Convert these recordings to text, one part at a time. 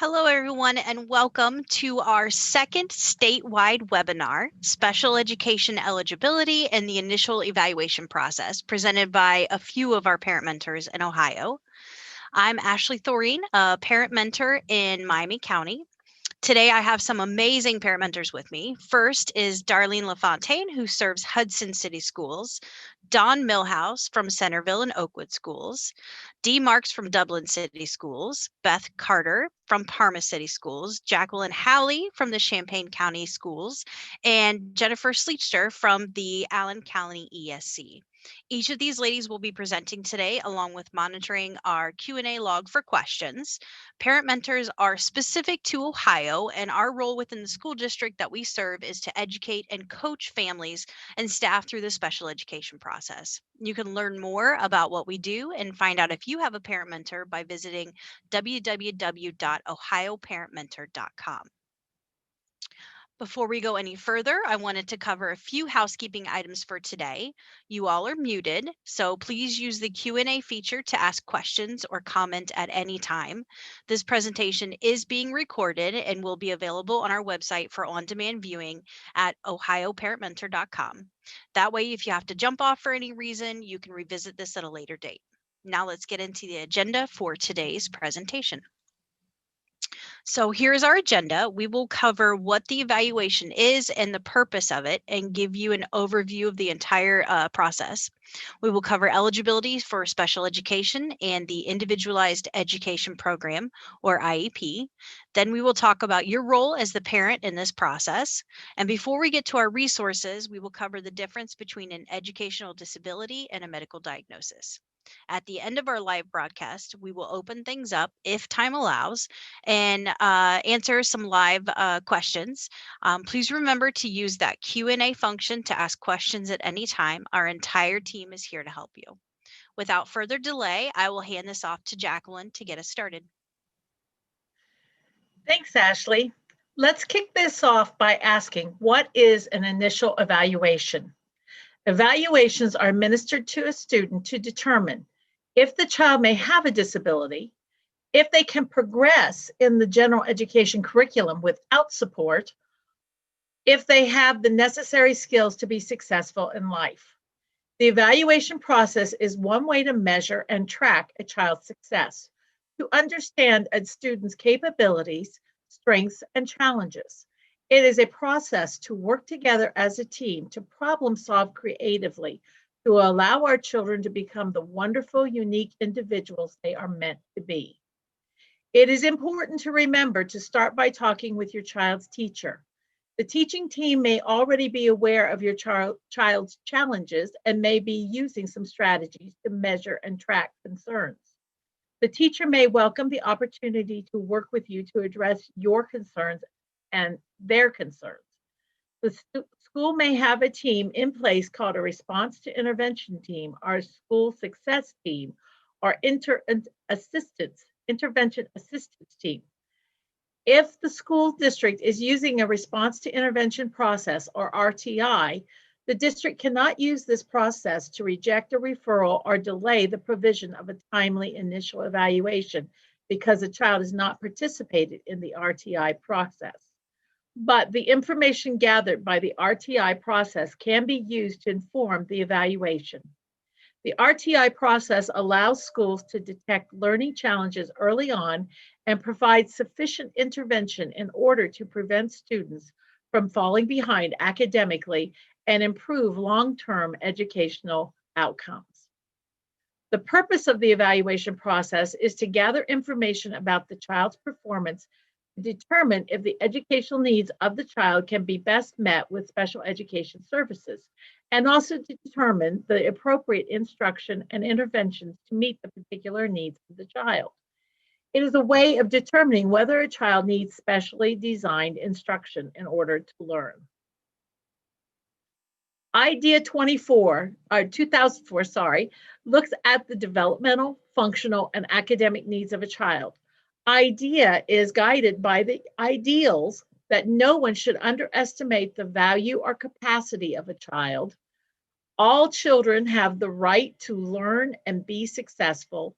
Hello, everyone, and welcome to our second statewide webinar, Special Education Eligibility and the Initial Evaluation Process, presented by a few of our parent mentors in Ohio. I'm Ashley Thoreen, a parent mentor in Miami County. Today, I have some amazing parent mentors with me. First is Darlene LaFontaine, who serves Hudson City Schools, Dawn Millhouse from Centerville and Oakwood Schools, Dee Marks from Dublin City Schools, Beth Carter from Parma City Schools, Jacqueline Howley from the Champaign County Schools, and Jennifer Sleechster from the Allen County ESC. Each of these ladies will be presenting today along with monitoring our Q&A log for questions. Parent mentors are specific to Ohio, and our role within the school district that we serve is to educate and coach families and staff through the special education process. You can learn more about what we do and find out if you have a parent mentor by visiting www.ohioparentmentor.com. Before we go any further, I wanted to cover a few housekeeping items for today. You all are muted, so please use the Q&A feature to ask questions or comment at any time. This presentation is being recorded and will be available on our website for on-demand viewing at ohioparentmentor.com. That way, if you have to jump off for any reason, you can revisit this at a later date. Now let's get into the agenda for today's presentation. So here's our agenda. We will cover what the evaluation is and the purpose of it and give you an overview of the entire process. We will cover eligibility for special education and the Individualized Education Program, or IEP. Then we will talk about your role as the parent in this process. And before we get to our resources, we will cover the difference between an educational disability and a medical diagnosis. At the end of our live broadcast, we will open things up, if time allows, and answer some live questions. Please remember to use that Q&A function to ask questions at any time. Our entire team is here to help you. Without further delay, I will hand this off to Jacqueline to get us started. Thanks, Ashley. Let's kick this off by asking, what is an initial evaluation? Evaluations are administered to a student to determine if the child may have a disability, if they can progress in the general education curriculum without support, if they have the necessary skills to be successful in life. The evaluation process is one way to measure and track a child's success, to understand a student's capabilities, strengths, and challenges. It is a process to work together as a team to problem solve creatively, to allow our children to become the wonderful, unique individuals they are meant to be. It is important to remember to start by talking with your child's teacher. The teaching team may already be aware of your child's challenges and may be using some strategies to measure and track concerns. The teacher may welcome the opportunity to work with you to address your concerns and their concerns. The school may have a team in place called a response to intervention team, or school success team, or intervention assistance team. If the school district is using a response to intervention process, or RTI, the district cannot use this process to reject a referral or delay the provision of a timely initial evaluation because a child has not participated in the RTI process. But the information gathered by the RTI process can be used to inform the evaluation. The RTI process allows schools to detect learning challenges early on and provide sufficient intervention in order to prevent students from falling behind academically and improve long-term educational outcomes. The purpose of the evaluation process is to gather information about the child's performance to determine if the educational needs of the child can be best met with special education services, and also to determine the appropriate instruction and interventions to meet the particular needs of the child. It is a way of determining whether a child needs specially designed instruction in order to learn. IDEA 2004, looks at the developmental, functional, and academic needs of a child. IDEA is guided by the ideals that no one should underestimate the value or capacity of a child. All children have the right to learn and be successful.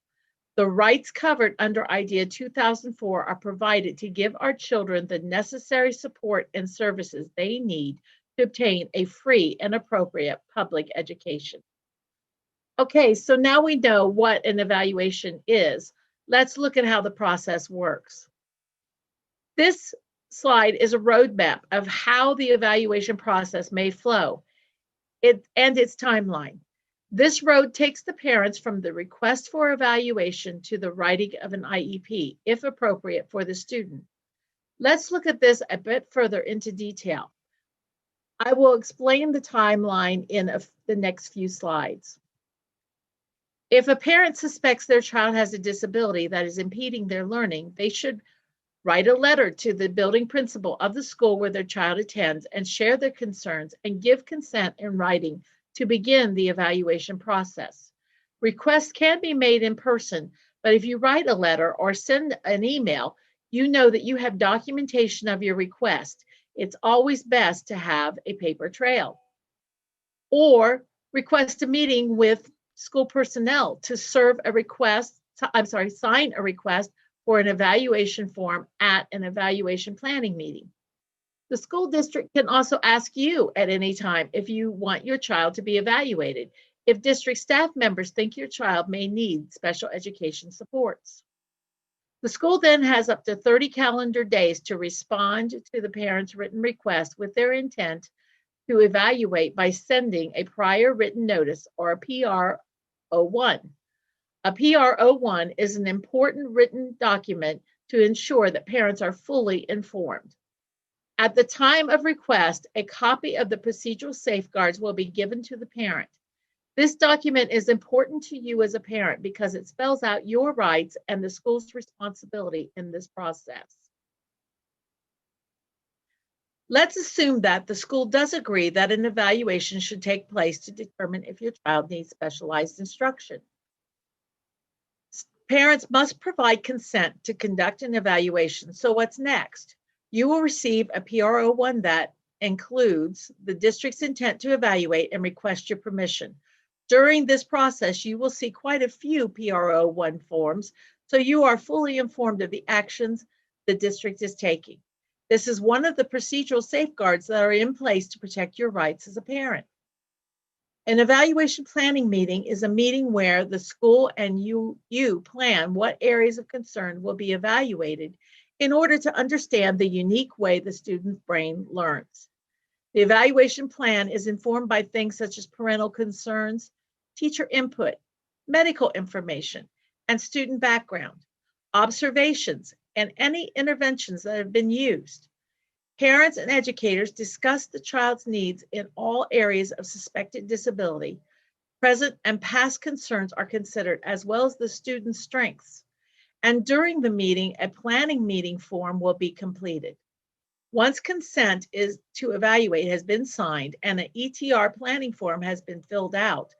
The rights covered under IDEA 2004 are provided to give our children the necessary support and services they need to obtain a free and appropriate public education. Okay, so now we know what an evaluation is. Let's look at how the process works. This slide is a roadmap of how the evaluation process may flow and its timeline. This road takes the parents from the request for evaluation to the writing of an IEP, if appropriate for the student. Let's look at this a bit further into detail. I will explain the timeline in the next few slides. If a parent suspects their child has a disability that is impeding their learning, they should write a letter to the building principal of the school where their child attends and share their concerns and give consent in writing to begin the evaluation process. Requests can be made in person, but if you write a letter or send an email, you know that you have documentation of your request. It's always best to have a paper trail. Or request a meeting with school personnel to sign a request for an evaluation form at an evaluation planning meeting. The school district can also ask you at any time if you want your child to be evaluated, if district staff members think your child may need special education supports. The school then has up to 30 calendar days to respond to the parent's written request with their intent to evaluate by sending a prior written notice or a PRO1. A PRO1 is an important written document to ensure that parents are fully informed. At the time of request, a copy of the procedural safeguards will be given to the parent. This document is important to you as a parent because it spells out your rights and the school's responsibility in this process. Let's assume that the school does agree that an evaluation should take place to determine if your child needs specialized instruction. Parents must provide consent to conduct an evaluation. So what's next? You will receive a PRO1 that includes the district's intent to evaluate and request your permission. During this process, you will see quite a few PRO1 forms, so you are fully informed of the actions the district is taking. This is one of the procedural safeguards that are in place to protect your rights as a parent. An evaluation planning meeting is a meeting where the school and you plan what areas of concern will be evaluated in order to understand the unique way the student's brain learns. The evaluation plan is informed by things such as parental concerns, teacher input, medical information, and student background, observations, and any interventions that have been used. Parents and educators discuss the child's needs in all areas of suspected disability. Present and past concerns are considered, as well as the student's strengths. And during the meeting, a planning meeting form will be completed. Once consent is to evaluate has been signed and an ETR planning form has been filled out,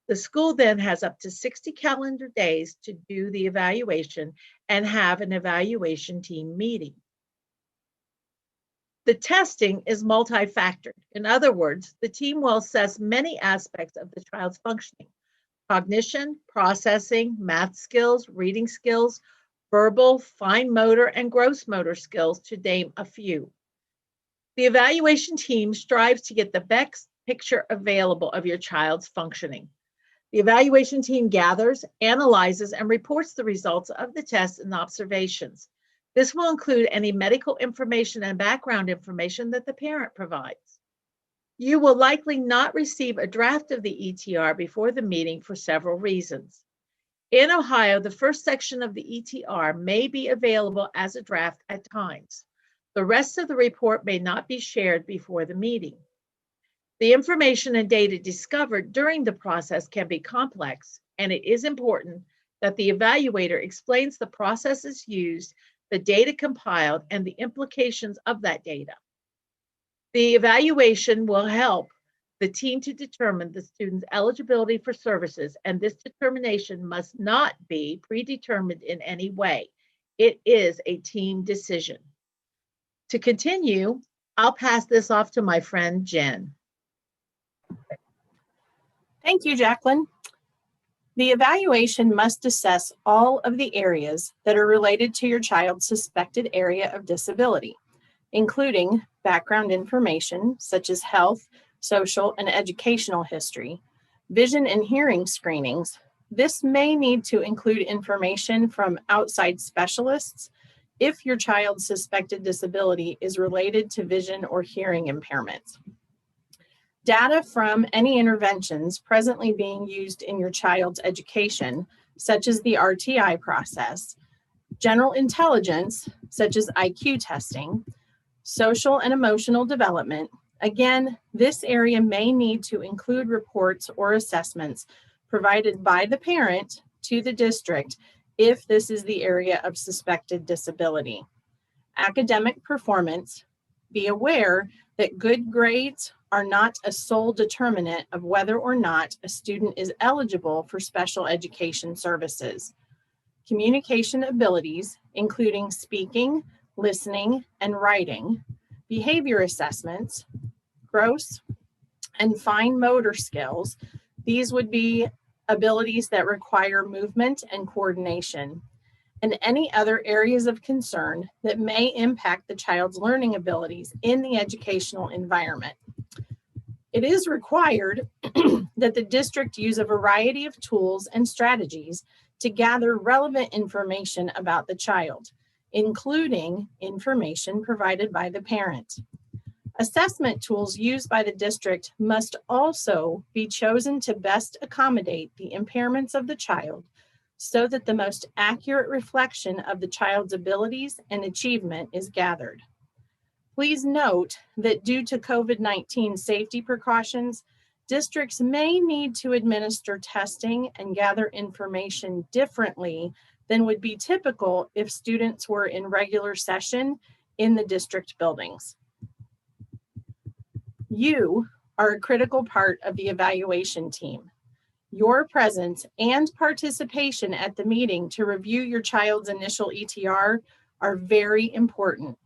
the school then has up to 60 calendar days to do the evaluation and have an evaluation team meeting. The testing is multi-factored. In other words, the team will assess many aspects of the child's functioning: cognition, processing, math skills, reading skills, verbal, fine motor, and gross motor skills, to name a few. The evaluation team strives to get the best picture available of your child's functioning. The evaluation team gathers, analyzes, and reports the results of the tests and observations. This will include any medical information and background information that the parent provides. You will likely not receive a draft of the ETR before the meeting for several reasons. In Ohio, the first section of the ETR may be available as a draft at times. The rest of the report may not be shared before the meeting. The information and data discovered during the process can be complex, and it is important that the evaluator explains the processes used, the data compiled, and the implications of that data. The evaluation will help the team to determine the student's eligibility for services, and this determination must not be predetermined in any way. It is a team decision. To continue, I'll pass this off to my friend Jen. Thank you, Jacqueline. The evaluation must assess all of the areas that are related to your child's suspected area of disability, including background information such as health, social, and educational history, vision and hearing screenings. This may need to include information from outside specialists if your child's suspected disability is related to vision or hearing impairments. Data from any interventions presently being used in your child's education, such as the RTI process, general intelligence, such as IQ testing, social and emotional development. Again, this area may need to include reports or assessments provided by the parent to the district if this is the area of suspected disability. Academic performance. Be aware that good grades are not a sole determinant of whether or not a student is eligible for special education services. Communication abilities, including speaking, listening, and writing, behavior assessments, gross and fine motor skills. These would be abilities that require movement and coordination, and any other areas of concern that may impact the child's learning abilities in the educational environment. It is required that the district use a variety of tools and strategies to gather relevant information about the child, including information provided by the parent. Assessment tools used by the district must also be chosen to best accommodate the impairments of the child so that the most accurate reflection of the child's abilities and achievement is gathered. Please note that due to COVID-19 safety precautions, districts may need to administer testing and gather information differently than would be typical if students were in regular session in the district buildings. You are a critical part of the evaluation team. Your presence and participation at the meeting to review your child's initial ETR are very important.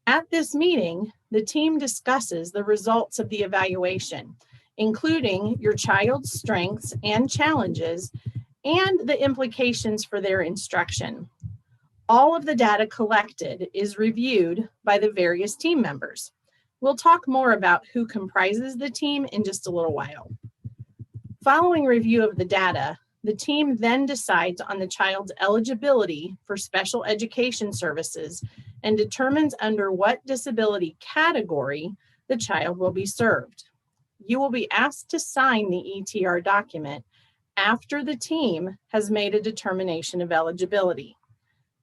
At this meeting, the team discusses the results of the evaluation, including your child's strengths and challenges and the implications for their instruction. All of the data collected is reviewed by the various team members. We'll talk more about who comprises the team in just a little while. Following review of the data, the team then decides on the child's eligibility for special education services and determines under what disability category the child will be served. You will be asked to sign the ETR document after the team has made a determination of eligibility.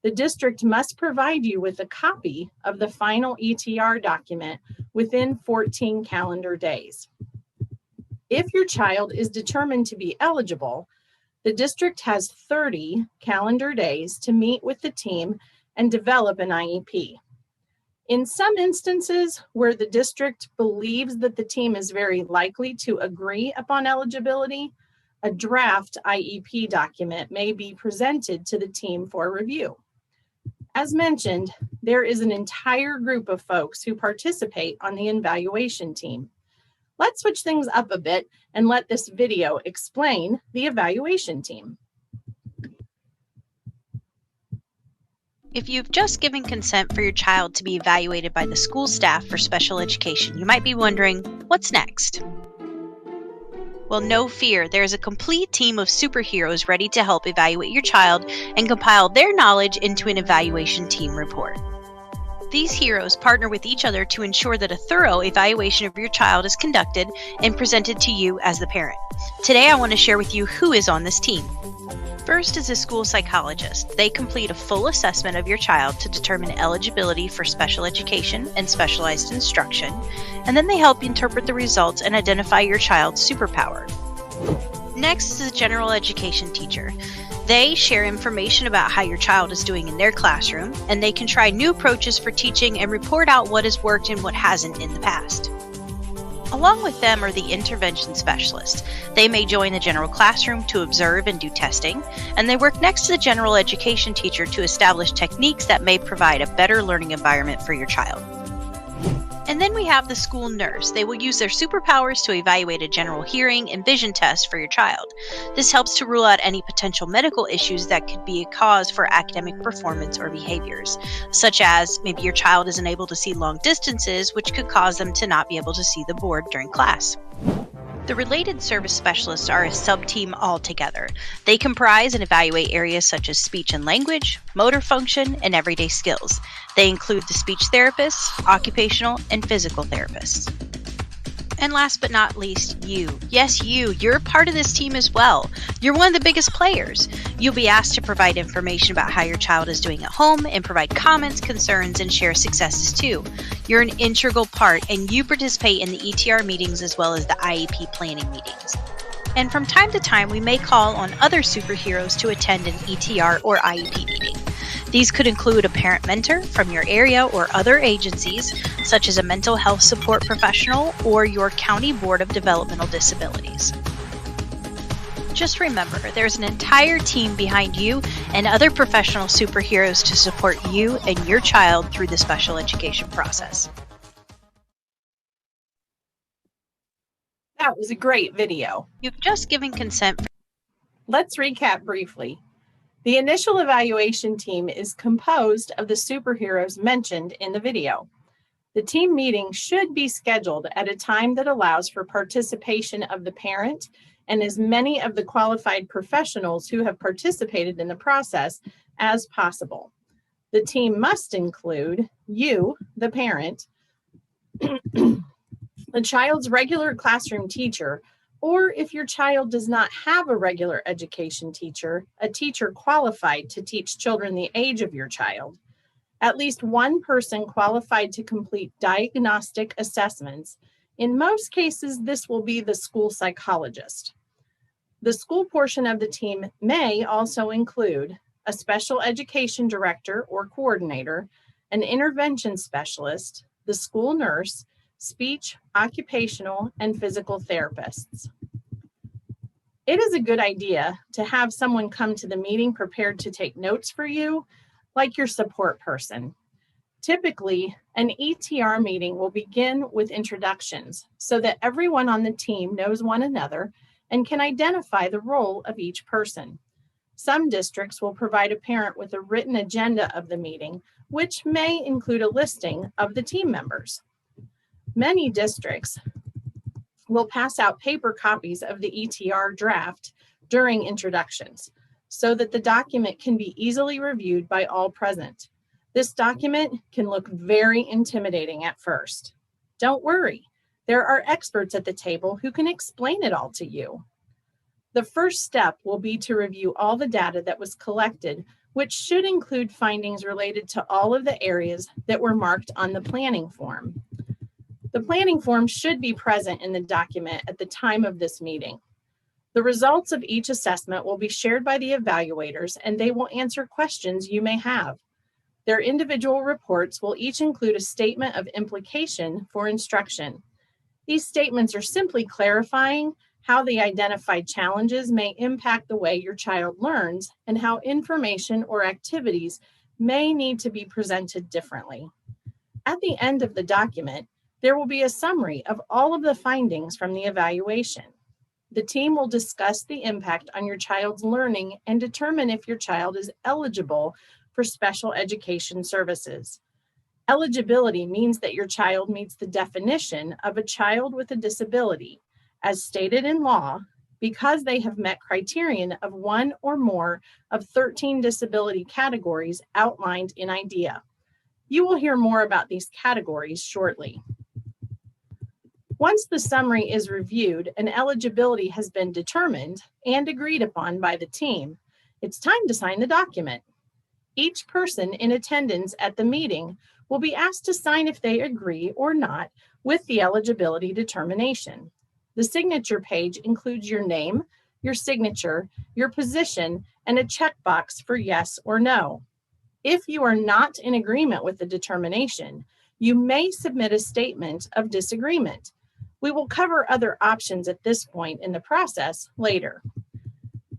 The district must provide you with a copy of the final ETR document within 14 calendar days. If your child is determined to be eligible, the district has 30 calendar days to meet with the team and develop an IEP. In some instances where the district believes that the team is very likely to agree upon eligibility, a draft IEP document may be presented to the team for review. As mentioned, there is an entire group of folks who participate on the evaluation team. Let's switch things up a bit and let this video explain the evaluation team. If you've just given consent for your child to be evaluated by the school staff for special education, you might be wondering, what's next? Well, no fear. There is a complete team of superheroes ready to help evaluate your child and compile their knowledge into an evaluation team report. These heroes partner with each other to ensure that a thorough evaluation of your child is conducted and presented to you as the parent. Today, I want to share with you who is on this team. First is a school psychologist. They complete a full assessment of your child to determine eligibility for special education and specialized instruction, and then they help interpret the results and identify your child's superpower. Next is a general education teacher. They share information about how your child is doing in their classroom, and they can try new approaches for teaching and report out what has worked and what hasn't in the past. Along with them are the intervention specialists. They may join the general classroom to observe and do testing, and they work next to the general education teacher to establish techniques that may provide a better learning environment for your child. And then we have the school nurse. They will use their superpowers to evaluate a general hearing and vision test for your child. This helps to rule out any potential medical issues that could be a cause for academic performance or behaviors, such as maybe your child isn't able to see long distances, which could cause them to not be able to see the board during class. The related service specialists are a sub-team altogether. They comprise and evaluate areas such as speech and language, motor function, and everyday skills. They include the speech therapists, occupational, and physical therapists. And last but not least, you. Yes, you're part of this team as well. You're one of the biggest players. You'll be asked to provide information about how your child is doing at home and provide comments, concerns, and share successes too. You're an integral part, and you participate in the ETR meetings as well as the IEP planning meetings. And from time to time, we may call on other superheroes to attend an ETR or IEP meeting. These could include a parent mentor from your area or other agencies, such as a mental health support professional or your county board of developmental disabilities. Just remember, there's an entire team behind you and other professional superheroes to support you and your child through the special education process. That was a great video. You've just given consent. Let's recap briefly. The initial evaluation team is composed of the superheroes mentioned in the video. The team meeting should be scheduled at a time that allows for participation of the parent and as many of the qualified professionals who have participated in the process as possible. The team must include you, the parent, the child's regular classroom teacher, or if your child does not have a regular education teacher, a teacher qualified to teach children the age of your child, at least one person qualified to complete diagnostic assessments. In most cases, this will be the school psychologist. The school portion of the team may also include a special education director or coordinator, an intervention specialist, the school nurse, speech, occupational, and physical therapists. It is a good idea to have someone come to the meeting prepared to take notes for you, like your support person. Typically, an ETR meeting will begin with introductions so that everyone on the team knows one another and can identify the role of each person. Some districts will provide a parent with a written agenda of the meeting, which may include a listing of the team members. Many districts will pass out paper copies of the ETR draft during introductions so that the document can be easily reviewed by all present. This document can look very intimidating at first. Don't worry, there are experts at the table who can explain it all to you. The first step will be to review all the data that was collected, which should include findings related to all of the areas that were marked on the planning form. The planning form should be present in the document at the time of this meeting. The results of each assessment will be shared by the evaluators, and they will answer questions you may have. Their individual reports will each include a statement of implication for instruction. These statements are simply clarifying how the identified challenges may impact the way your child learns and how information or activities may need to be presented differently. At the end of the document, there will be a summary of all of the findings from the evaluation. The team will discuss the impact on your child's learning and determine if your child is eligible for special education services. Eligibility means that your child meets the definition of a child with a disability, as stated in law, because they have met criterion of one or more of 13 disability categories outlined in IDEA. You will hear more about these categories shortly. Once the summary is reviewed and eligibility has been determined and agreed upon by the team, it's time to sign the document. Each person in attendance at the meeting will be asked to sign if they agree or not with the eligibility determination. The signature page includes your name, your signature, your position, and a checkbox for yes or no. If you are not in agreement with the determination, you may submit a statement of disagreement. We will cover other options at this point in the process later.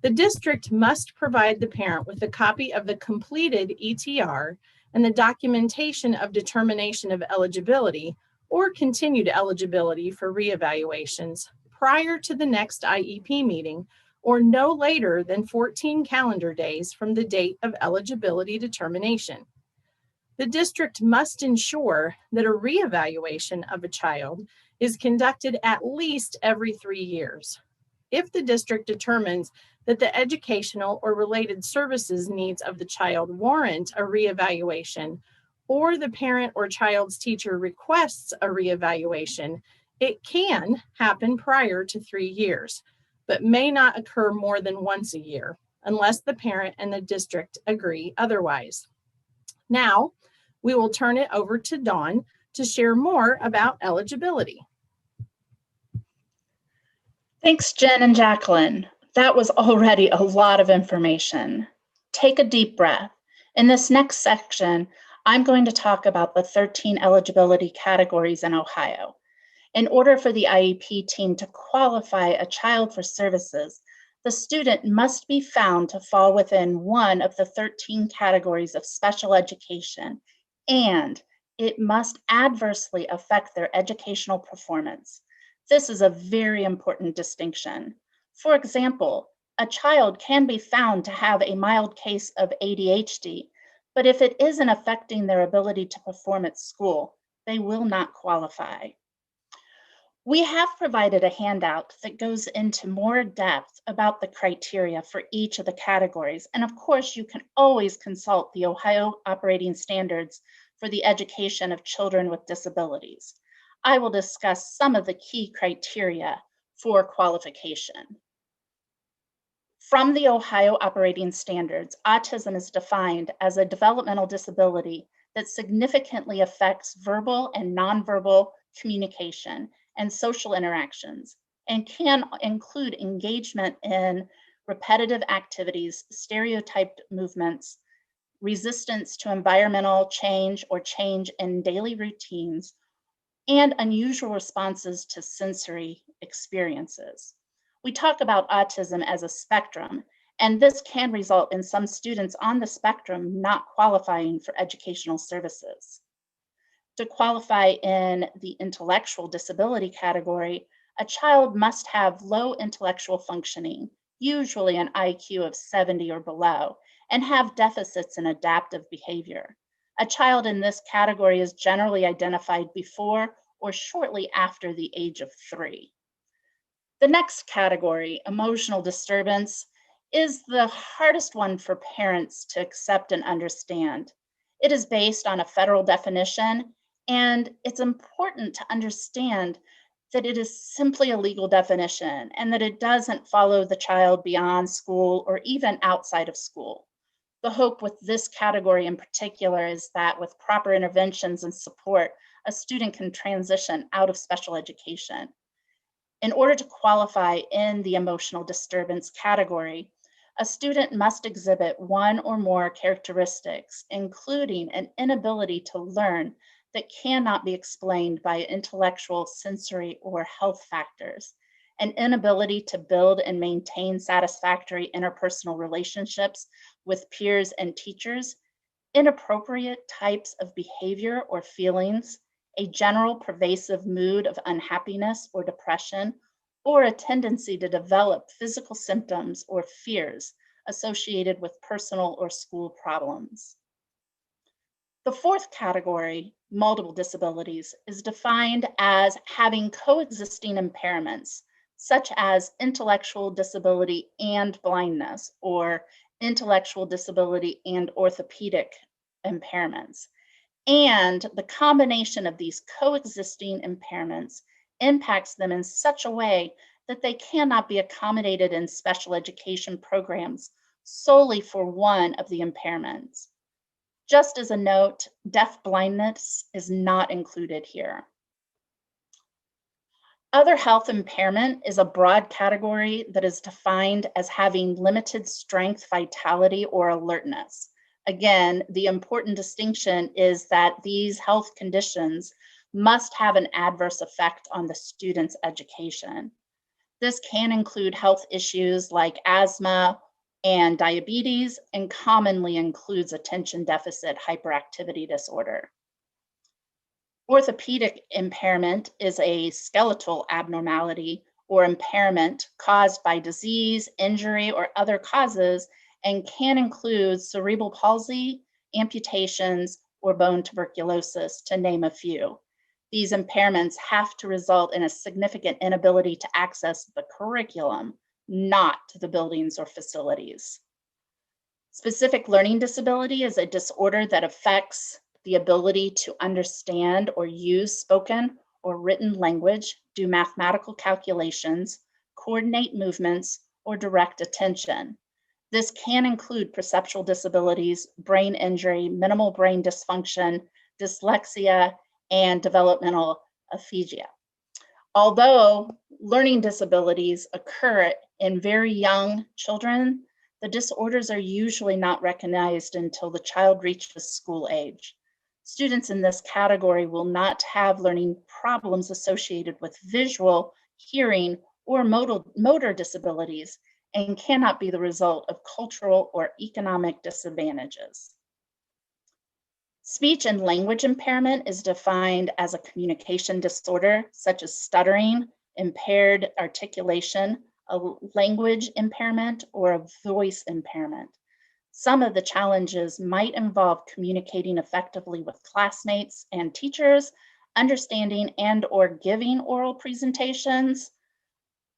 The district must provide the parent with a copy of the completed ETR and the documentation of determination of eligibility or continued eligibility for reevaluations prior to the next IEP meeting, or no later than 14 calendar days from the date of eligibility determination. The district must ensure that a reevaluation of a child is conducted at least every 3 years. If the district determines that the educational or related services needs of the child warrant a reevaluation, or the parent or child's teacher requests a reevaluation, it can happen prior to 3 years, but may not occur more than once a year, unless the parent and the district agree otherwise. Now, we will turn it over to Dawn to share more about eligibility. Thanks, Jen and Jacqueline. That was already a lot of information. Take a deep breath. In this next section, I'm going to talk about the 13 eligibility categories in Ohio. In order for the IEP team to qualify a child for services, the student must be found to fall within one of the 13 categories of special education, and it must adversely affect their educational performance. This is a very important distinction. For example, a child can be found to have a mild case of ADHD, but if it isn't affecting their ability to perform at school, they will not qualify. We have provided a handout that goes into more depth about the criteria for each of the categories. And of course, you can always consult the Ohio Operating Standards for the Education of Children with Disabilities. I will discuss some of the key criteria for qualification. From the Ohio Operating Standards, autism is defined as a developmental disability that significantly affects verbal and nonverbal communication and social interactions, and can include engagement in repetitive activities, stereotyped movements, resistance to environmental change or change in daily routines, and unusual responses to sensory experiences. We talk about autism as a spectrum, and this can result in some students on the spectrum not qualifying for educational services. To qualify in the intellectual disability category, a child must have low intellectual functioning, usually an IQ of 70 or below, and have deficits in adaptive behavior. A child in this category is generally identified before or shortly after the age of 3. The next category, emotional disturbance, is the hardest one for parents to accept and understand. It is based on a federal definition, and it's important to understand that it is simply a legal definition and that it doesn't follow the child beyond school or even outside of school. The hope with this category in particular is that with proper interventions and support, a student can transition out of special education. In order to qualify in the emotional disturbance category, a student must exhibit one or more characteristics, including an inability to learn that cannot be explained by intellectual, sensory, or health factors, an inability to build and maintain satisfactory interpersonal relationships with peers and teachers, inappropriate types of behavior or feelings, a general pervasive mood of unhappiness or depression, or a tendency to develop physical symptoms or fears associated with personal or school problems. The fourth category, multiple disabilities, is defined as having coexisting impairments, such as intellectual disability and blindness, or intellectual disability and orthopedic impairments. And the combination of these coexisting impairments impacts them in such a way that they cannot be accommodated in special education programs solely for one of the impairments. Just as a note, deaf blindness is not included here. Other health impairment is a broad category that is defined as having limited strength, vitality, or alertness. Again, the important distinction is that these health conditions must have an adverse effect on the student's education. This can include health issues like asthma and diabetes, and commonly includes attention deficit hyperactivity disorder. Orthopedic impairment is a skeletal abnormality or impairment caused by disease, injury, or other causes, and can include cerebral palsy, amputations, or bone tuberculosis, to name a few. These impairments have to result in a significant inability to access the curriculum, not the buildings or facilities. Specific learning disability is a disorder that affects the ability to understand or use spoken or written language, do mathematical calculations, coordinate movements, or direct attention. This can include perceptual disabilities, brain injury, minimal brain dysfunction, dyslexia, and developmental aphasia. Although learning disabilities occur in very young children, the disorders are usually not recognized until the child reaches school age. Students in this category will not have learning problems associated with visual, hearing, or motor disabilities and cannot be the result of cultural or economic disadvantages. Speech and language impairment is defined as a communication disorder such as stuttering, impaired articulation, a language impairment, or a voice impairment. Some of the challenges might involve communicating effectively with classmates and teachers, understanding and/or giving oral presentations,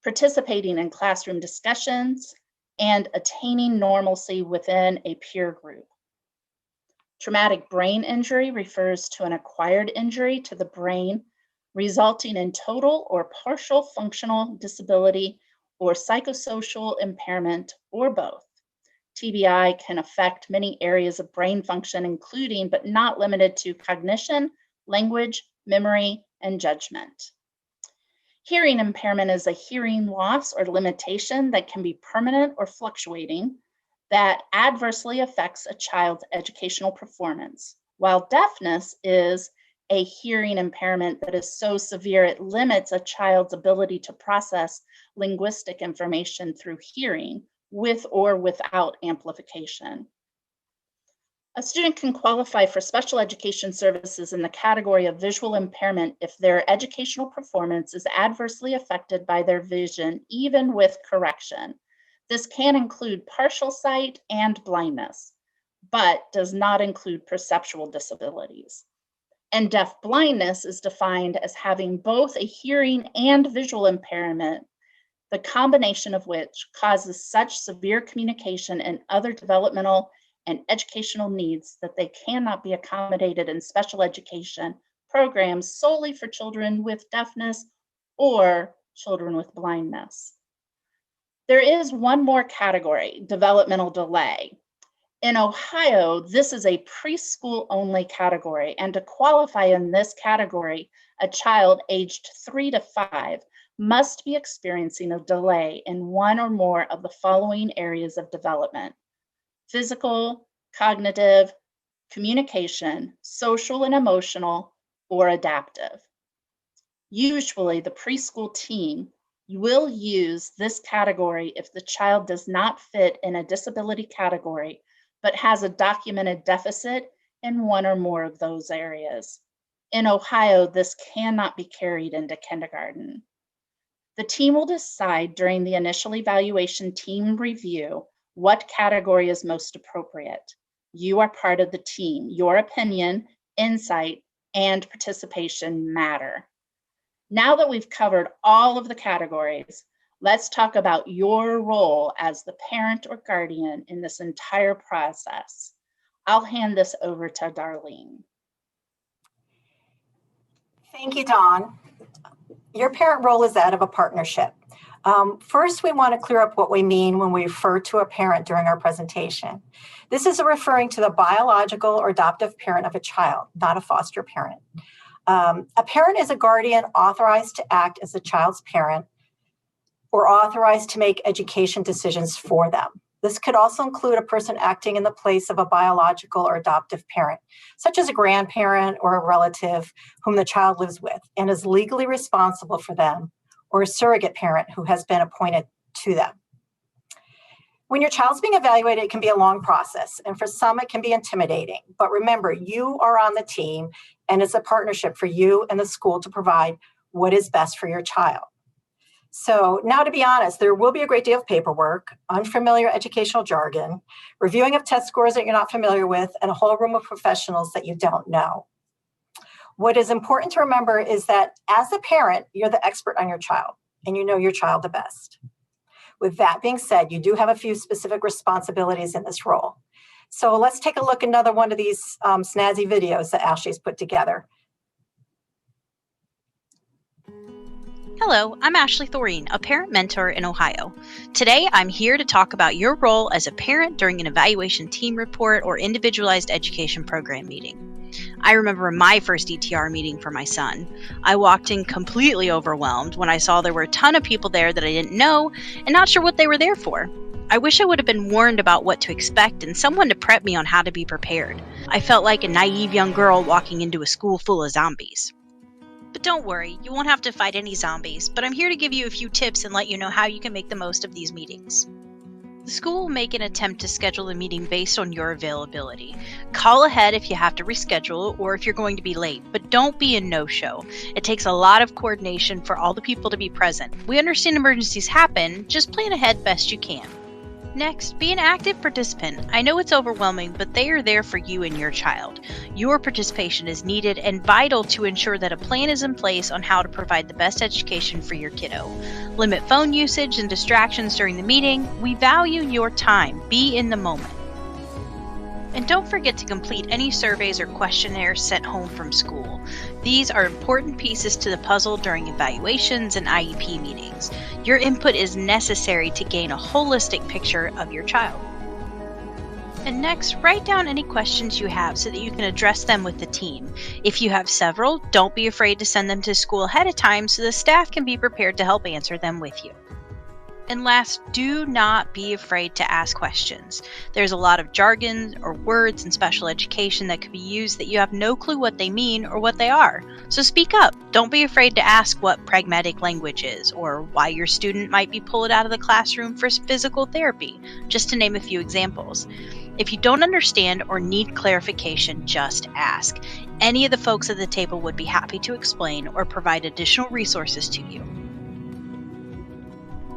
participating in classroom discussions, and attaining normalcy within a peer group. Traumatic brain injury refers to an acquired injury to the brain resulting in total or partial functional disability or psychosocial impairment, or both. TBI can affect many areas of brain function, including but not limited to cognition, language, memory, and judgment. Hearing impairment is a hearing loss or limitation that can be permanent or fluctuating that adversely affects a child's educational performance, while deafness is a hearing impairment that is so severe it limits a child's ability to process linguistic information through hearing, with or without amplification. A student can qualify for special education services in the category of visual impairment if their educational performance is adversely affected by their vision, even with correction. This can include partial sight and blindness, but does not include perceptual disabilities. And deaf blindness is defined as having both a hearing and visual impairment, the combination of which causes such severe communication and other developmental and educational needs that they cannot be accommodated in special education programs solely for children with deafness or children with blindness. There is one more category, developmental delay. In Ohio, this is a preschool only category, and to qualify in this category, a child aged 3 to 5 must be experiencing a delay in one or more of the following areas of development: physical, cognitive, communication, social and emotional, or adaptive. Usually, the preschool team will use this category if the child does not fit in a disability category, but has a documented deficit in one or more of those areas. In Ohio, this cannot be carried into kindergarten. The team will decide during the initial evaluation team review what category is most appropriate. You are part of the team. Your opinion, insight, and participation matter. Now that we've covered all of the categories, let's talk about your role as the parent or guardian in this entire process. I'll hand this over to Darlene. Thank you, Dawn. Your parent role is that of a partnership. First, we want to clear up what we mean when we refer to a parent during our presentation. This is referring to the biological or adoptive parent of a child, not a foster parent. A parent is a guardian authorized to act as the child's parent or authorized to make education decisions for them. This could also include a person acting in the place of a biological or adoptive parent, such as a grandparent or a relative whom the child lives with and is legally responsible for them, or a surrogate parent who has been appointed to them. When your child's being evaluated, it can be a long process, and for some, it can be intimidating. But remember, you are on the team, and it's a partnership for you and the school to provide what is best for your child. So now, to be honest, there will be a great deal of paperwork, unfamiliar educational jargon, reviewing of test scores that you're not familiar with, and a whole room of professionals that you don't know. What is important to remember is that as a parent, you're the expert on your child, and you know your child the best. With that being said, you do have a few specific responsibilities in this role. So let's take a look at another one of these snazzy videos that Ashley's put together. Hello, I'm Ashley Thoreen, a parent mentor in Ohio. Today, I'm here to talk about your role as a parent during an evaluation team report or individualized education program meeting. I remember my first ETR meeting for my son. I walked in completely overwhelmed when I saw there were a ton of people there that I didn't know and not sure what they were there for. I wish I would have been warned about what to expect and someone to prep me on how to be prepared. I felt like a naive young girl walking into a school full of zombies. But don't worry, you won't have to fight any zombies, but I'm here to give you a few tips and let you know how you can make the most of these meetings. The school will make an attempt to schedule a meeting based on your availability. Call ahead if you have to reschedule or if you're going to be late, but don't be a no-show. It takes a lot of coordination for all the people to be present. We understand emergencies happen, just plan ahead best you can. Next, be an active participant. I know it's overwhelming, but they are there for you and your child. Your participation is needed and vital to ensure that a plan is in place on how to provide the best education for your kiddo. Limit phone usage and distractions during the meeting. We value your time. Be in the moment. And don't forget to complete any surveys or questionnaires sent home from school. These are important pieces to the puzzle during evaluations and IEP meetings. Your input is necessary to gain a holistic picture of your child. And next, write down any questions you have so that you can address them with the team. If you have several, don't be afraid to send them to school ahead of time so the staff can be prepared to help answer them with you. And last, do not be afraid to ask questions. There's a lot of jargon or words in special education that could be used that you have no clue what they mean or what they are. So speak up. Don't be afraid to ask what pragmatic language is or why your student might be pulled out of the classroom for physical therapy, just to name a few examples. If you don't understand or need clarification, just ask. Any of the folks at the table would be happy to explain or provide additional resources to you.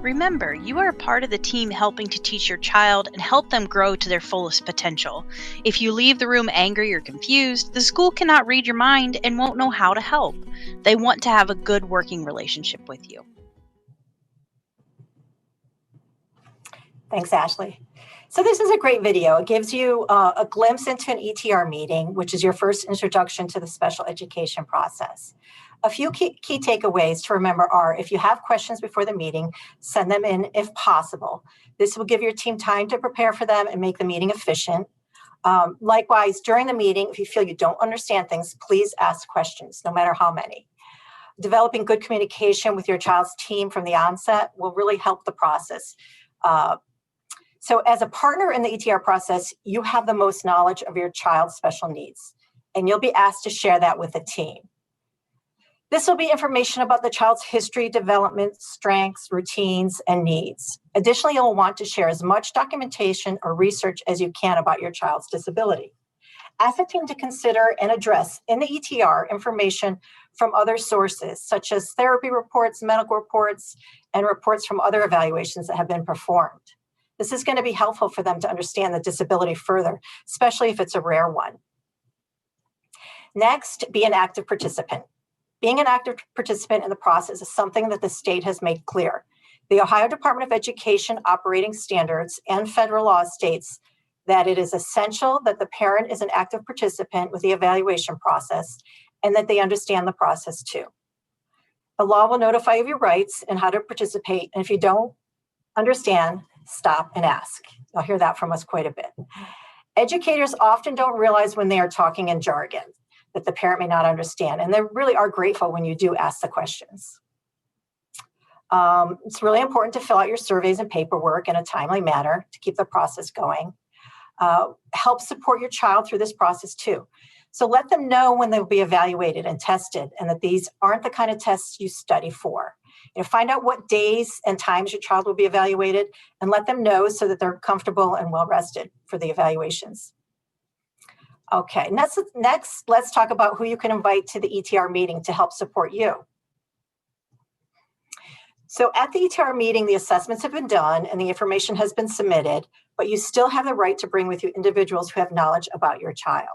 Remember, you are a part of the team helping to teach your child and help them grow to their fullest potential. If you leave the room angry or confused, the school cannot read your mind and won't know how to help. They want to have a good working relationship with you. Thanks, Ashley. So this is a great video. It gives you a glimpse into an ETR meeting, which is your first introduction to the special education process. A few key takeaways to remember are, if you have questions before the meeting, send them in if possible. This will give your team time to prepare for them and make the meeting efficient. Likewise, during the meeting, if you feel you don't understand things, please ask questions, no matter how many. Developing good communication with your child's team from the onset will really help the process. So as a partner in the ETR process, you have the most knowledge of your child's special needs, and you'll be asked to share that with the team. This will be information about the child's history, development, strengths, routines, and needs. Additionally, you'll want to share as much documentation or research as you can about your child's disability. Ask the team to consider and address in the ETR information from other sources, such as therapy reports, medical reports, and reports from other evaluations that have been performed. This is going to be helpful for them to understand the disability further, especially if it's a rare one. Next, be an active participant. Being an active participant in the process is something that the state has made clear. The Ohio Department of Education operating standards and federal law states that it is essential that the parent is an active participant with the evaluation process and that they understand the process too. The law will notify you of your rights and how to participate, and if you don't understand, stop and ask. You'll hear that from us quite a bit. Educators often don't realize when they are talking in jargon that the parent may not understand, and they really are grateful when you do ask the questions. It's really important to fill out your surveys and paperwork in a timely manner to keep the process going. Help support your child through this process too. So let them know when they'll be evaluated and tested, and that these aren't the kind of tests you study for. Find out what days and times your child will be evaluated and let them know so that they're comfortable and well rested for the evaluations. Okay, next, let's talk about who you can invite to the ETR meeting to help support you. So at the ETR meeting, the assessments have been done and the information has been submitted, but you still have the right to bring with you individuals who have knowledge about your child.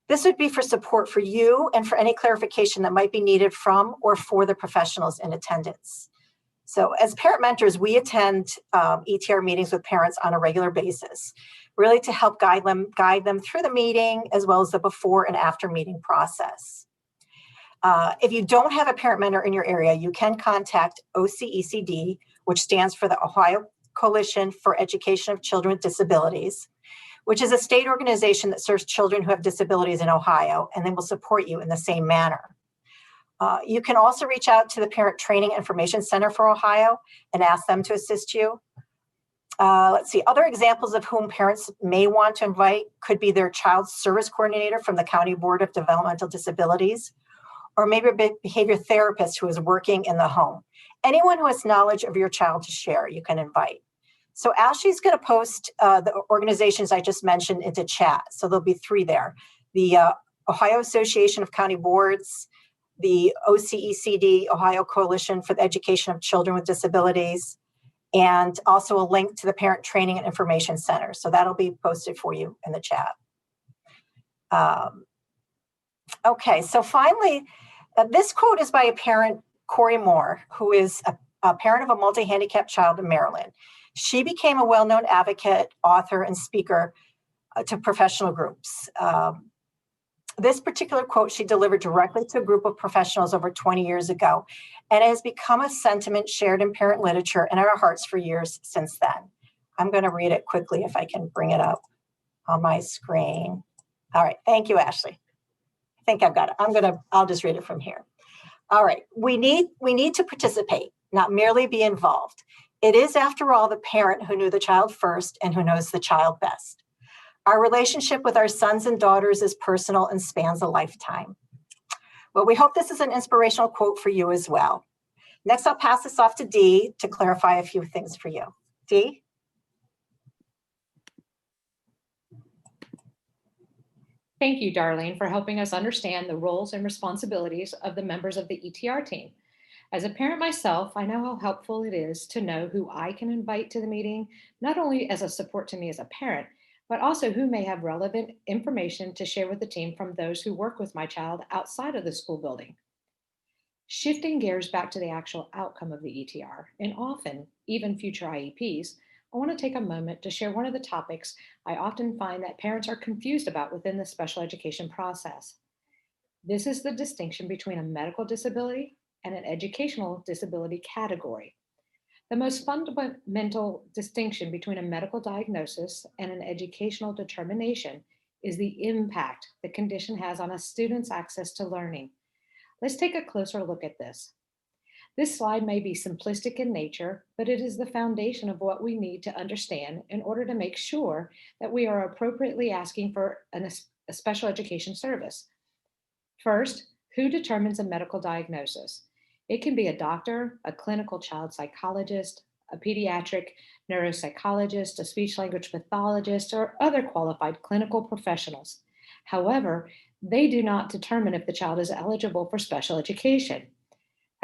This would be for support for you and for any clarification that might be needed from or for the professionals in attendance. So as parent mentors, we attend ETR meetings with parents on a regular basis, really to help guide them through the meeting as well as the before and after meeting process. If you don't have a parent mentor in your area, you can contact OCECD, which stands for the Ohio Coalition for Education of Children with Disabilities, which is a state organization that serves children who have disabilities in Ohio, and they will support you in the same manner. You can also reach out to the Parent Training Information Center for Ohio and ask them to assist you. Let's see, other examples of whom parents may want to invite could be their child service coordinator from the County Board of Developmental Disabilities, or maybe a behavior therapist who is working in the home. Anyone who has knowledge of your child to share, you can invite. So Ashley's going to post the organizations I just mentioned into chat. So there'll be 3 there. The Ohio Association of County Boards, the OCECD, Ohio Coalition for the Education of Children with Disabilities, and also a link to the Parent Training and Information Center. So that'll be posted for you in the chat. Okay, so finally, this quote is by a parent, Corey Moore, who is a parent of a multi-handicapped child in Maryland. She became a well-known advocate, author, and speaker to professional groups. This particular quote she delivered directly to a group of professionals over 20 years ago, and it has become a sentiment shared in parent literature and in our hearts for years since then. I'm going to read it quickly if I can bring it up on my screen. All right, thank you, Ashley. I think I've got it. I'll just read it from here. All right, we need to participate, not merely be involved. It is, after all, the parent who knew the child first and who knows the child best. Our relationship with our sons and daughters is personal and spans a lifetime. Well, we hope this is an inspirational quote for you as well. Next, I'll pass this off to Dee to clarify a few things for you. Dee? Thank you, Darlene, for helping us understand the roles and responsibilities of the members of the ETR team. As a parent myself, I know how helpful it is to know who I can invite to the meeting, not only as a support to me as a parent, but also who may have relevant information to share with the team from those who work with my child outside of the school building. Shifting gears back to the actual outcome of the ETR, and often even future IEPs, I want to take a moment to share one of the topics I often find that parents are confused about within the special education process. This is the distinction between a medical disability and an educational disability category. The most fundamental distinction between a medical diagnosis and an educational determination is the impact the condition has on a student's access to learning. Let's take a closer look at this. This slide may be simplistic in nature, but it is the foundation of what we need to understand in order to make sure that we are appropriately asking for a special education service. First, who determines a medical diagnosis? It can be a doctor, a clinical child psychologist, a pediatric neuropsychologist, a speech-language pathologist, or other qualified clinical professionals. However, they do not determine if the child is eligible for special education.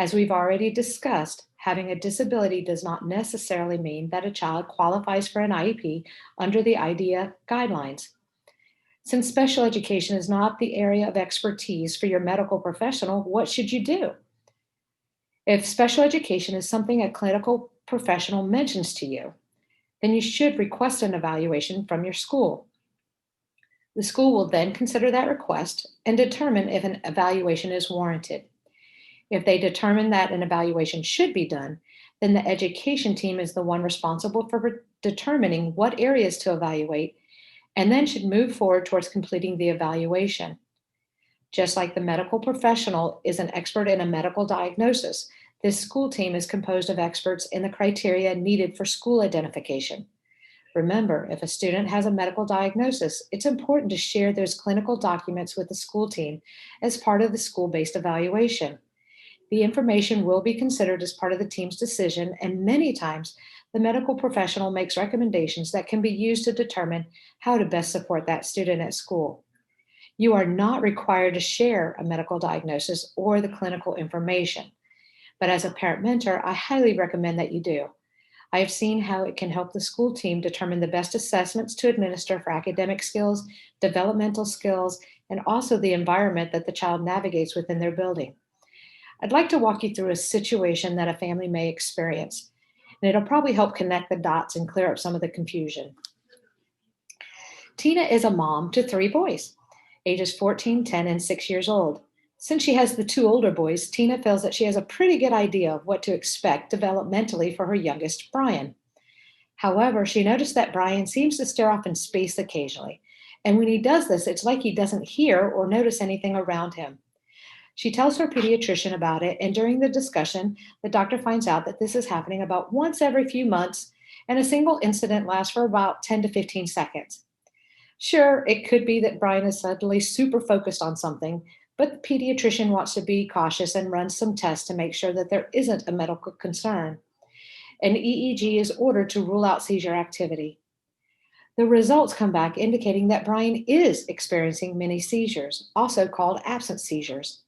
As we've already discussed, having a disability does not necessarily mean that a child qualifies for an IEP under the IDEA guidelines. Since special education is not the area of expertise for your medical professional, what should you do? If special education is something a clinical professional mentions to you, then you should request an evaluation from your school. The school will then consider that request and determine if an evaluation is warranted. If they determine that an evaluation should be done, then the education team is the one responsible for determining what areas to evaluate and then should move forward towards completing the evaluation. Just like the medical professional is an expert in a medical diagnosis, this school team is composed of experts in the criteria needed for school identification. Remember, if a student has a medical diagnosis, it's important to share those clinical documents with the school team as part of the school-based evaluation. The information will be considered as part of the team's decision, and many times the medical professional makes recommendations that can be used to determine how to best support that student at school. You are not required to share a medical diagnosis or the clinical information, but as a parent mentor, I highly recommend that you do. I have seen how it can help the school team determine the best assessments to administer for academic skills, developmental skills, and also the environment that the child navigates within their building. I'd like to walk you through a situation that a family may experience, and it'll probably help connect the dots and clear up some of the confusion. Tina is a mom to 3 boys, ages 14, 10, and 6 years old. Since she has the 2 older boys, Tina feels that she has a pretty good idea of what to expect developmentally for her youngest, Brian. However, she noticed that Brian seems to stare off in space occasionally, and when he does this, it's like he doesn't hear or notice anything around him. She tells her pediatrician about it, and during the discussion, the doctor finds out that this is happening about once every few months, and a single incident lasts for about 10 to 15 seconds. Sure, it could be that Brian is suddenly super focused on something, but the pediatrician wants to be cautious and runs some tests to make sure that there isn't a medical concern. An EEG is ordered to rule out seizure activity. The results come back indicating that Brian is experiencing mini seizures, also called absent seizures.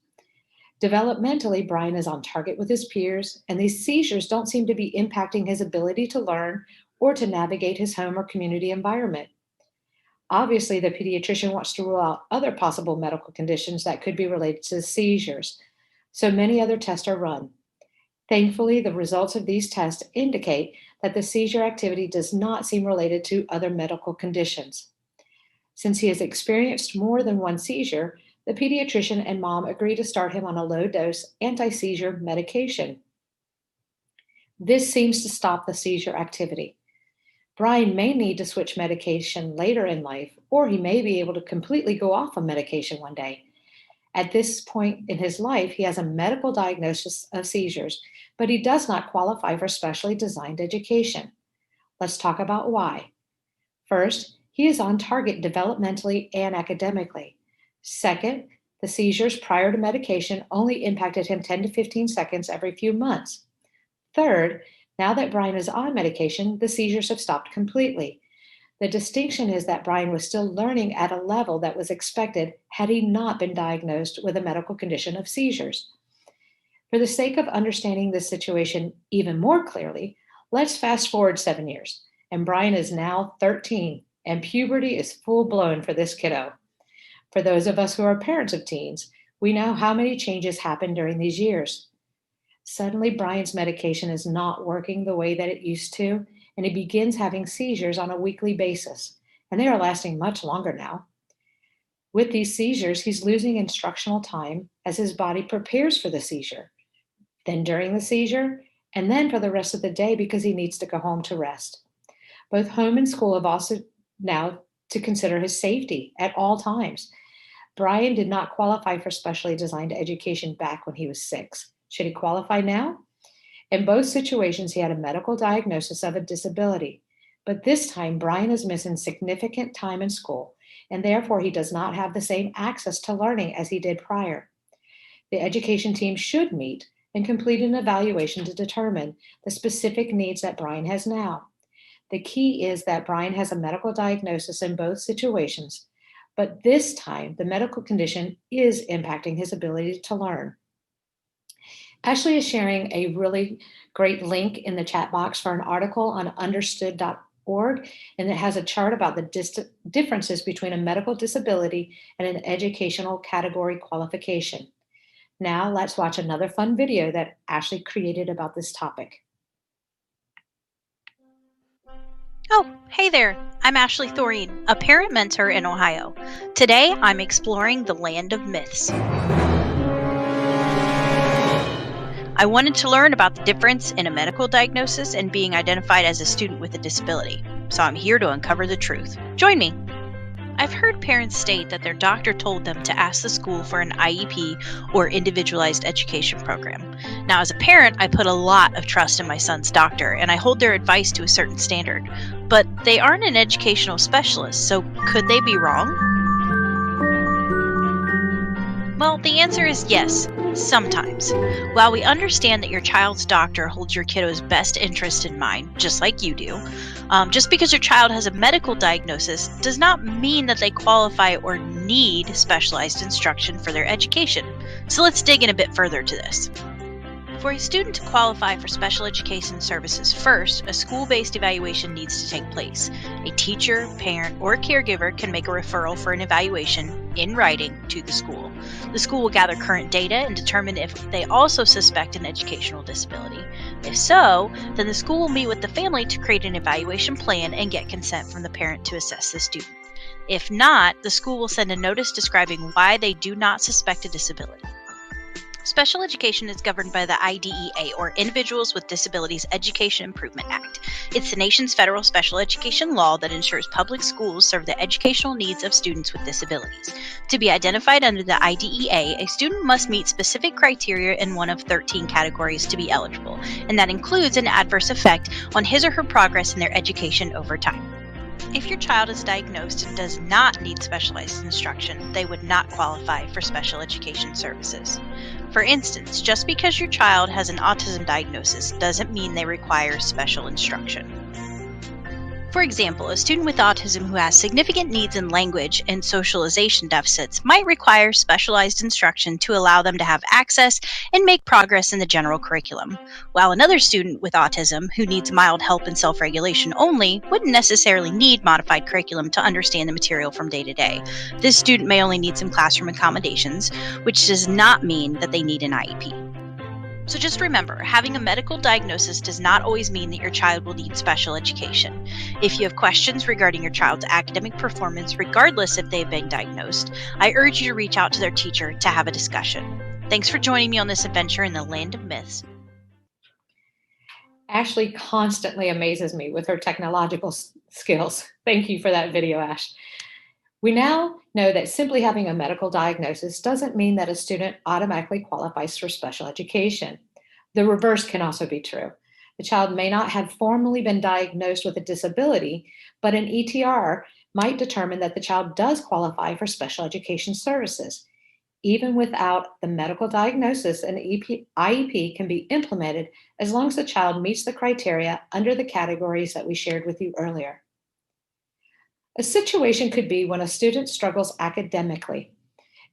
Developmentally, Brian is on target with his peers, and these seizures don't seem to be impacting his ability to learn or to navigate his home or community environment. Obviously, the pediatrician wants to rule out other possible medical conditions that could be related to the seizures, so many other tests are run. Thankfully, the results of these tests indicate that the seizure activity does not seem related to other medical conditions. Since he has experienced more than one seizure, the pediatrician and mom agree to start him on a low-dose anti-seizure medication. This seems to stop the seizure activity. Brian may need to switch medication later in life, or he may be able to completely go off of medication one day. At this point in his life, he has a medical diagnosis of seizures, but he does not qualify for specially designed education. Let's talk about why. First, he is on target developmentally and academically. Second, the seizures prior to medication only impacted him 10 to 15 seconds every few months. Third, now that Brian is on medication, the seizures have stopped completely. The distinction is that Brian was still learning at a level that was expected had he not been diagnosed with a medical condition of seizures. For the sake of understanding this situation even more clearly, let's fast forward 7 years, and Brian is now 13, and puberty is full blown for this kiddo. For those of us who are parents of teens, we know how many changes happen during these years. Suddenly, Brian's medication is not working the way that it used to, and he begins having seizures on a weekly basis, and they are lasting much longer now. With these seizures, he's losing instructional time as his body prepares for the seizure, then during the seizure, and then for the rest of the day because he needs to go home to rest. Both home and school have also now to consider his safety at all times. Brian did not qualify for specially designed education back when he was 6. Should he qualify now? In both situations, he had a medical diagnosis of a disability, but this time Brian is missing significant time in school, and therefore he does not have the same access to learning as he did prior. The education team should meet and complete an evaluation to determine the specific needs that Brian has now. The key is that Brian has a medical diagnosis in both situations, but this time the medical condition is impacting his ability to learn. Ashley is sharing a really great link in the chat box for an article on understood.org, and it has a chart about the differences between a medical disability and an educational category qualification. Now let's watch another fun video that Ashley created about this topic. Oh, hey there. I'm Ashley Thoreen, a parent mentor in Ohio. Today, I'm exploring the land of myths. I wanted to learn about the difference in a medical diagnosis and being identified as a student with a disability, so I'm here to uncover the truth. Join me. I've heard parents state that their doctor told them to ask the school for an IEP or individualized education program. Now, as a parent, I put a lot of trust in my son's doctor, and I hold their advice to a certain standard. But they aren't an educational specialist, so could they be wrong? Well, the answer is yes. Sometimes. While we understand that your child's doctor holds your kiddo's best interest in mind, just like you do, just because your child has a medical diagnosis does not mean that they qualify or need specialized instruction for their education. So let's dig in a bit further to this. For a student to qualify for special education services, first, a school-based evaluation needs to take place. A teacher, parent, or caregiver can make a referral for an evaluation in writing to the school. The school will gather current data and determine if they also suspect an educational disability. If so, then the school will meet with the family to create an evaluation plan and get consent from the parent to assess the student. If not, the school will send a notice describing why they do not suspect a disability. Special education is governed by the IDEA, or Individuals with Disabilities Education Improvement Act. It's the nation's federal special education law that ensures public schools serve the educational needs of students with disabilities. To be identified under the IDEA, a student must meet specific criteria in one of 13 categories to be eligible, and that includes an adverse effect on his or her progress in their education over time. If your child is diagnosed and does not need specialized instruction, they would not qualify for special education services. For instance, just because your child has an autism diagnosis doesn't mean they require special instruction. For example, a student with autism who has significant needs in language and socialization deficits might require specialized instruction to allow them to have access and make progress in the general curriculum, while another student with autism who needs mild help and self-regulation only wouldn't necessarily need modified curriculum to understand the material from day to day. This student may only need some classroom accommodations, which does not mean that they need an IEP. So just remember, having a medical diagnosis does not always mean that your child will need special education. If you have questions regarding your child's academic performance, regardless if they've been diagnosed, I urge you to reach out to their teacher to have a discussion. Thanks for joining me on this adventure in the land of myths. Ashley constantly amazes me with her technological skills. Thank you for that video, Ash. We now know that simply having a medical diagnosis doesn't mean that a student automatically qualifies for special education. The reverse can also be true. The child may not have formally been diagnosed with a disability, but an ETR might determine that the child does qualify for special education services. Even without the medical diagnosis, an IEP can be implemented as long as the child meets the criteria under the categories that we shared with you earlier. A situation could be when a student struggles academically,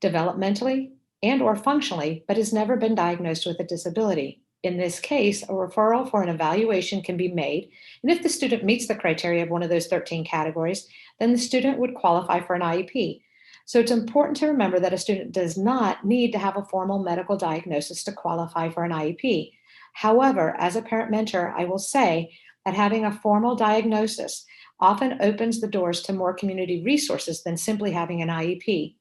developmentally, and/or functionally, but has never been diagnosed with a disability. In this case, a referral for an evaluation can be made, and if the student meets the criteria of one of those 13 categories, then the student would qualify for an IEP. So it's important to remember that a student does not need to have a formal medical diagnosis to qualify for an IEP. However, as a parent mentor, I will say that having a formal diagnosis often opens the doors to more community resources than simply having an IEP.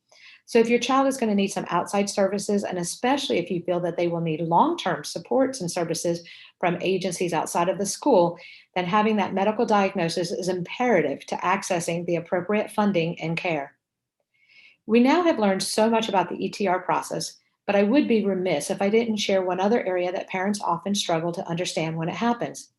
So if your child is going to need some outside services, and especially if you feel that they will need long-term supports and services from agencies outside of the school, then having that medical diagnosis is imperative to accessing the appropriate funding and care. We now have learned so much about the ETR process, but I would be remiss if I didn't share one other area that parents often struggle to understand when it happens.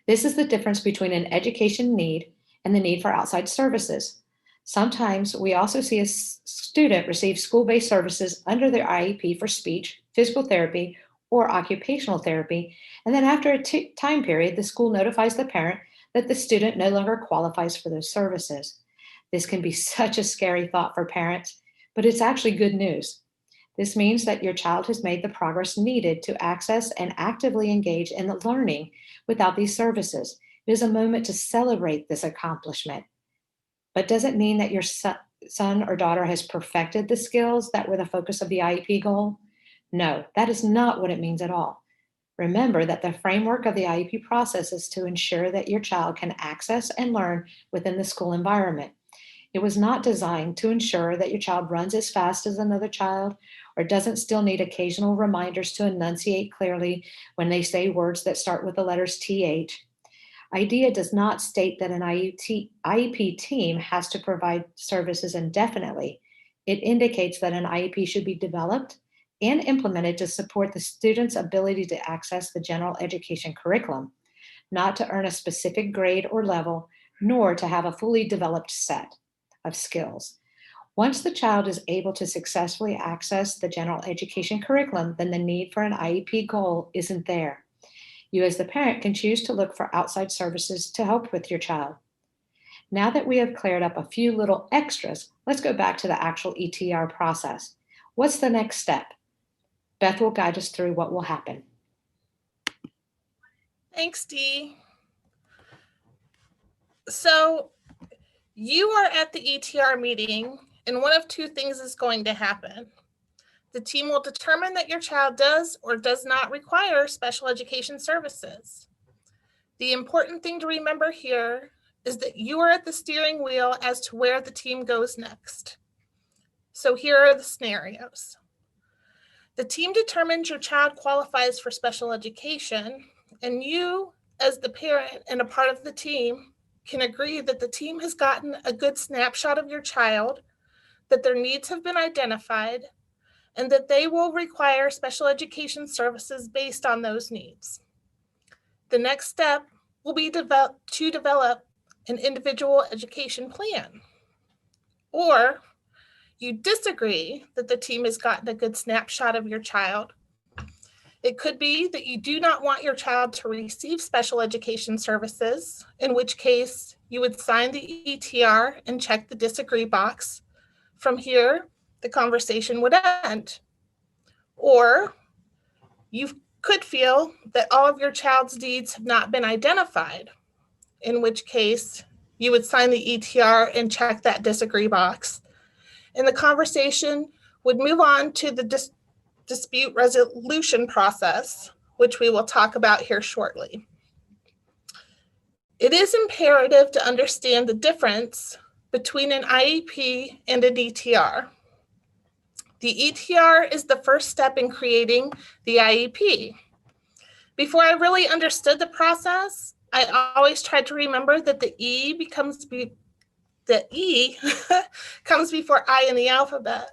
This is the difference between an education need and the need for outside services. Sometimes we also see a student receive school-based services under their IEP for speech, physical therapy, or occupational therapy, and then after a time period, the school notifies the parent that the student no longer qualifies for those services. This can be such a scary thought for parents, but it's actually good news. This means that your child has made the progress needed to access and actively engage in the learning without these services. It is a moment to celebrate this accomplishment. But does it mean that your son or daughter has perfected the skills that were the focus of the IEP goal? No, that is not what it means at all. Remember that the framework of the IEP process is to ensure that your child can access and learn within the school environment. It was not designed to ensure that your child runs as fast as another child or doesn't still need occasional reminders to enunciate clearly when they say words that start with the letters TH. IDEA does not state that an IEP team has to provide services indefinitely. It indicates that an IEP should be developed and implemented to support the student's ability to access the general education curriculum, not to earn a specific grade or level, nor to have a fully developed set of skills. Once the child is able to successfully access the general education curriculum, then the need for an IEP goal isn't there. You as the parent can choose to look for outside services to help with your child. Now that we have cleared up a few little extras, let's go back to the actual ETR process. What's the next step? Beth will guide us through what will happen. Thanks, Dee. So you are at the ETR meeting, and one of two things is going to happen. The team will determine that your child does or does not require special education services. The important thing to remember here is that you are at the steering wheel as to where the team goes next. So here are the scenarios. The team determines your child qualifies for special education, and you, as the parent and a part of the team, can agree that the team has gotten a good snapshot of your child, that their needs have been identified, and that they will require special education services based on those needs. The next step will be to develop an individual education plan. Or you disagree that the team has gotten a good snapshot of your child. It could be that you do not want your child to receive special education services, in which case you would sign the ETR and check the disagree box. From here, the conversation would end. Or you could feel that all of your child's needs have not been identified, in which case you would sign the ETR and check that disagree box. And the conversation would move on to the dispute resolution process, which we will talk about here shortly. It is imperative to understand the difference between an IEP and an ETR. The ETR is the first step in creating the IEP. Before I really understood the process, I always tried to remember that the E comes before I in the alphabet.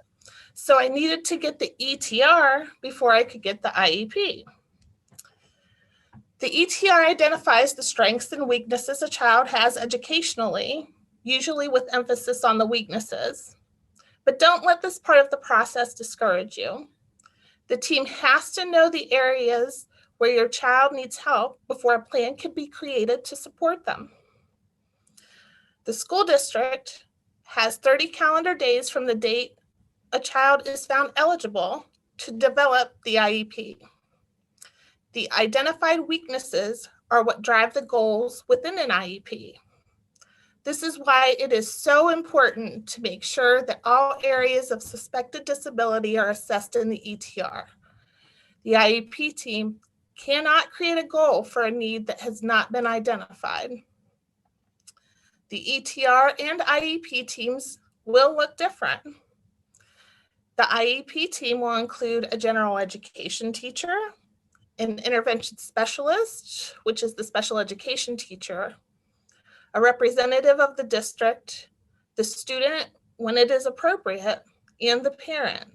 So I needed to get the ETR before I could get the IEP. The ETR identifies the strengths and weaknesses a child has educationally, usually with emphasis on the weaknesses. But don't let this part of the process discourage you. The team has to know the areas where your child needs help before a plan can be created to support them. The school district has 30 calendar days from the date a child is found eligible to develop the IEP. The identified weaknesses are what drive the goals within an IEP. This is why it is so important to make sure that all areas of suspected disability are assessed in the ETR. The IEP team cannot create a goal for a need that has not been identified. The ETR and IEP teams will look different. The IEP team will include a general education teacher, an intervention specialist, which is the special education teacher, a representative of the district, the student when it is appropriate, and the parent.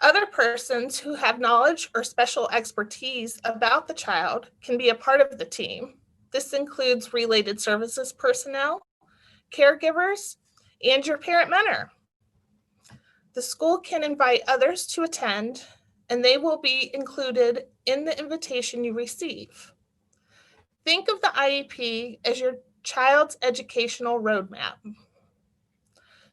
Other persons who have knowledge or special expertise about the child can be a part of the team. This includes related services personnel, caregivers, and your parent mentor. The school can invite others to attend, and they will be included in the invitation you receive. Think of the IEP as your child's educational roadmap.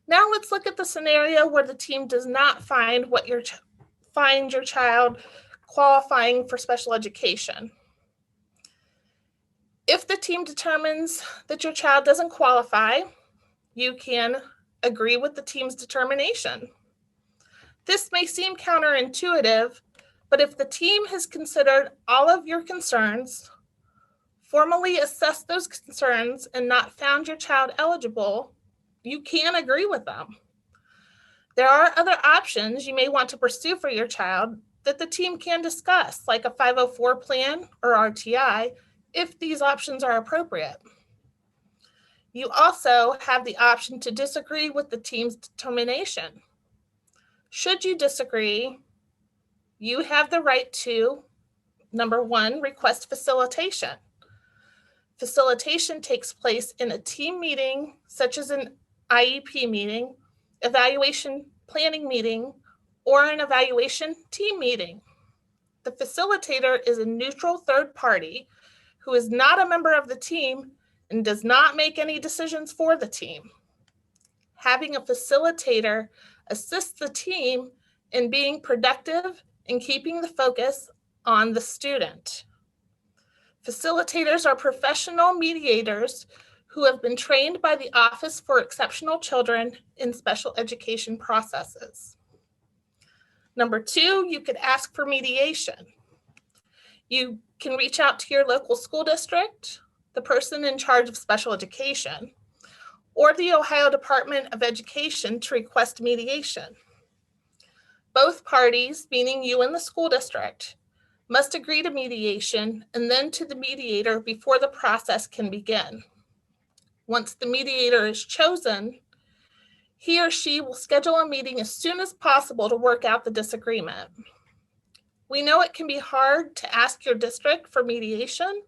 Now let's look at the scenario where the team does not find your child qualifying for special education. If the team determines that your child doesn't qualify, you can agree with the team's determination. This may seem counterintuitive, but if the team has considered all of your concerns, formally assessed those concerns, and not found your child eligible, you can agree with them. There are other options you may want to pursue for your child that the team can discuss, like a 504 plan or RTI, if these options are appropriate. You also have the option to disagree with the team's determination. Should you disagree, you have the right to, number one, request facilitation. Facilitation takes place in a team meeting, such as an IEP meeting, evaluation planning meeting, or an evaluation team meeting. The facilitator is a neutral third party who is not a member of the team and does not make any decisions for the team. Having a facilitator assists the team in being productive and keeping the focus on the student. Facilitators are professional mediators who have been trained by the Office for Exceptional Children in special education processes. Number 2, you could ask for mediation. You can reach out to your local school district, the person in charge of special education, or the Ohio Department of Education to request mediation. Both parties, meaning you and the school district, must agree to mediation and then to the mediator before the process can begin. Once the mediator is chosen, he or she will schedule a meeting as soon as possible to work out the disagreement. We know it can be hard to ask your district for mediation,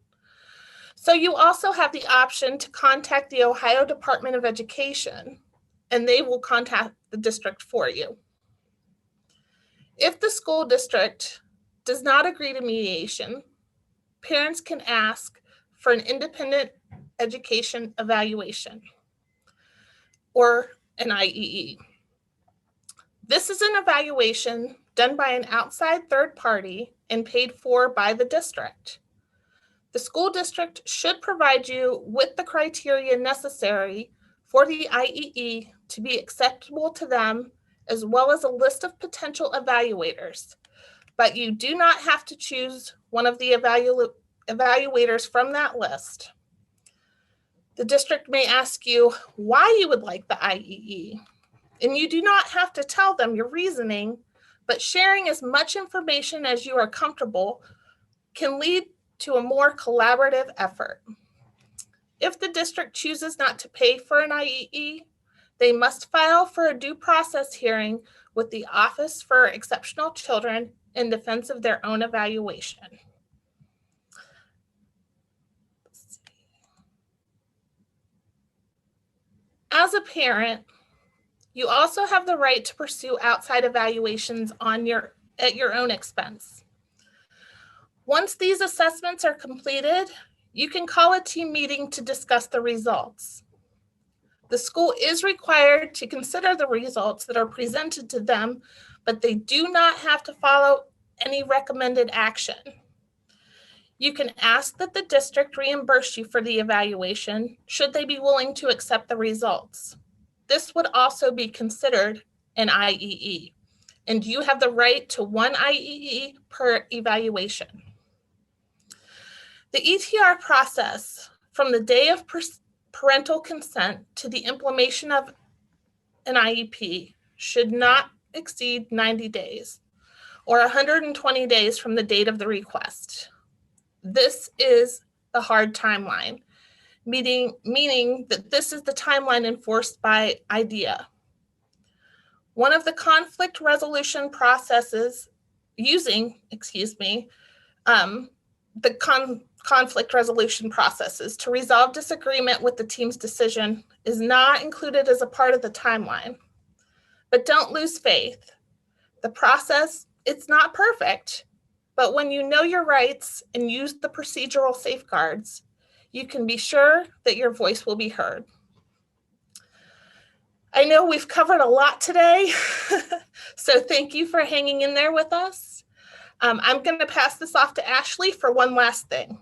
so you also have the option to contact the Ohio Department of Education, and they will contact the district for you. If the school district does not agree to mediation, parents can ask for an independent education evaluation, or an IEE. This is an evaluation done by an outside third party and paid for by the district. The school district should provide you with the criteria necessary for the IEE to be acceptable to them, as well as a list of potential evaluators, but you do not have to choose one of the evaluators from that list. The district may ask you why you would like the IEE, and you do not have to tell them your reasoning, but sharing as much information as you are comfortable can lead to a more collaborative effort. If the district chooses not to pay for an IEE, they must file for a due process hearing with the Office for Exceptional Children in defense of their own evaluation. As a parent, you also have the right to pursue outside evaluations at your own expense. Once these assessments are completed, you can call a team meeting to discuss the results. The school is required to consider the results that are presented to them, but they do not have to follow any recommended action. You can ask that the district reimburse you for the evaluation should they be willing to accept the results. This would also be considered an IEE, and you have the right to one IEE per evaluation. The ETR process from the day of parental consent to the implementation of an IEP should not exceed 90 days or 120 days from the date of the request. This is the hard timeline, meaning that this is the timeline enforced by IDEA. One of the conflict resolution processes conflict resolution processes to resolve disagreement with the team's decision is not included as a part of the timeline. But don't lose faith. The process, it's not perfect, but when you know your rights and use the procedural safeguards, you can be sure that your voice will be heard. I know we've covered a lot today, so thank you for hanging in there with us. I'm going to pass this off to Ashley for one last thing.